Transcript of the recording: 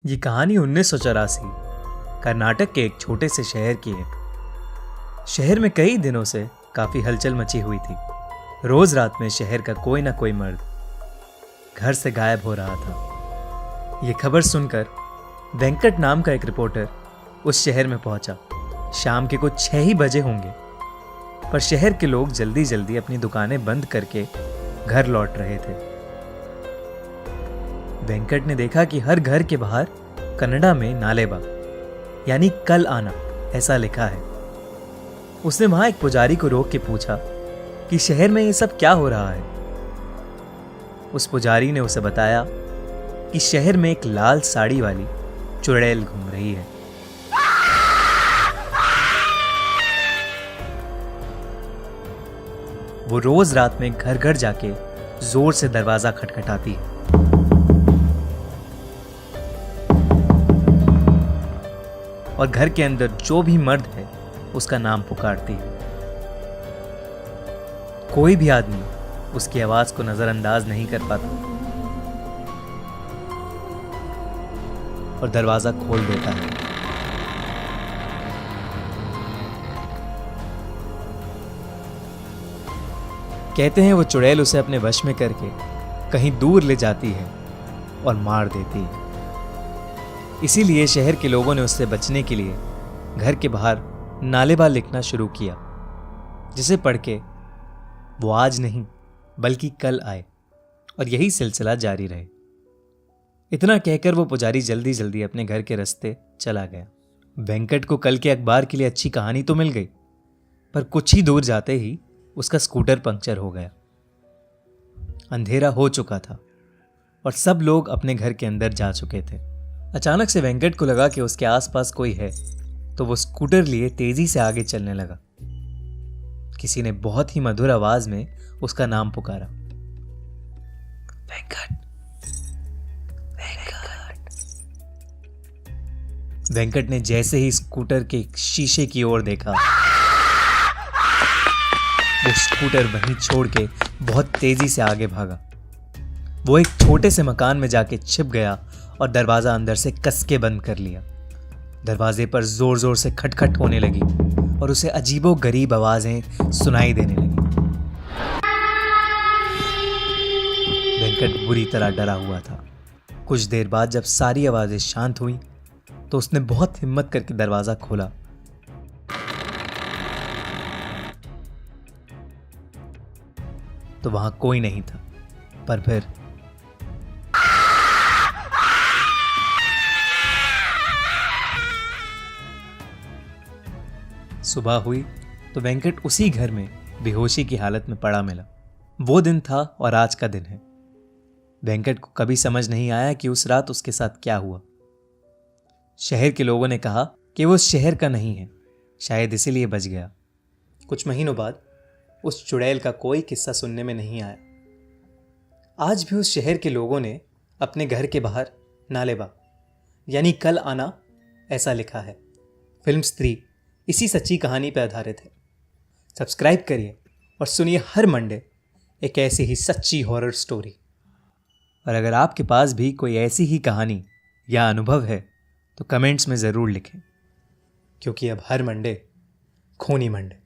ये कहानी 1984 कर्नाटक के एक छोटे से शहर की है। शहर में कई दिनों से काफी हलचल मची हुई थी। रोज रात में शहर का कोई ना कोई मर्द घर से गायब हो रहा था। ये खबर सुनकर वेंकट नाम का एक रिपोर्टर उस शहर में पहुंचा। शाम के कुछ 6 ही बजे होंगे, पर शहर के लोग जल्दी जल्दी अपनी दुकानें बंद करके घर लौट रहे थे। वेंकट ने देखा कि हर घर के बाहर कन्नड़ा में नालेबा यानी कल आना ऐसा लिखा है। उसने वहां एक पुजारी को रोक के पूछा कि शहर में ये सब क्या हो रहा है। उस पुजारी ने उसे बताया कि शहर में एक लाल साड़ी वाली चुड़ैल घूम रही है। वो रोज रात में घर घर जाके जोर से दरवाजा खटखटाती है और घर के अंदर जो भी मर्द है उसका नाम पुकारती है। कोई भी आदमी उसकी आवाज को नजरअंदाज नहीं कर पाता और दरवाजा खोल देता है। कहते हैं वो चुड़ैल उसे अपने वश में करके कहीं दूर ले जाती है और मार देती है। इसीलिए शहर के लोगों ने उससे बचने के लिए घर के बाहर नालेबा लिखना शुरू किया, जिसे पढ़ के वो आज नहीं बल्कि कल आए और यही सिलसिला जारी रहे। इतना कहकर वो पुजारी जल्दी जल्दी अपने घर के रास्ते चला गया। वेंकट को कल के अखबार के लिए अच्छी कहानी तो मिल गई, पर कुछ ही दूर जाते ही उसका स्कूटर पंक्चर हो गया। अंधेरा हो चुका था और सब लोग अपने घर के अंदर जा चुके थे। अचानक से वेंकट को लगा कि उसके आसपास कोई है, तो वो स्कूटर लिए तेजी से आगे चलने लगा। किसी ने बहुत ही मधुर आवाज में उसका नाम पुकारा, वेंकट, वेंकट। वेंकट ने जैसे ही स्कूटर के शीशे की ओर देखा, वो स्कूटर वहीं छोड़ के बहुत तेजी से आगे भागा। वो एक छोटे से मकान में जाके छिप गया और दरवाजा अंदर से कस के बंद कर लिया। दरवाजे पर जोर जोर से खटखट होने लगी और उसे अजीबो गरीब आवाजें सुनाई देने लगी। वेंकट बुरी तरह डरा हुआ था। कुछ देर बाद जब सारी आवाजें शांत हुई तो उसने बहुत हिम्मत करके दरवाजा खोला। तो वहां कोई नहीं था, पर फिर सुबह हुई तो वेंकट उसी घर में बेहोशी की हालत में पड़ा मिला। वो दिन था और आज का दिन है। वेंकट को कभी समझ नहीं आया कि उस रात उसके साथ क्या हुआ। शहर के लोगों ने कहा कि वो उस शहर का नहीं है, शायद इसीलिए बच गया। कुछ महीनों बाद उस चुड़ैल का कोई किस्सा सुनने में नहीं आया। आज भी उस शहर के लोगों ने अपने घर के बाहर नालेबा यानी कल आना ऐसा लिखा है। फिल्म स्त्री इसी सच्ची कहानी पर आधारित है। सब्सक्राइब करिए और सुनिए हर मंडे एक ऐसी ही सच्ची हॉरर स्टोरी। और अगर आपके पास भी कोई ऐसी ही कहानी या अनुभव है तो कमेंट्स में ज़रूर लिखें, क्योंकि अब हर मंडे खूनी मंडे।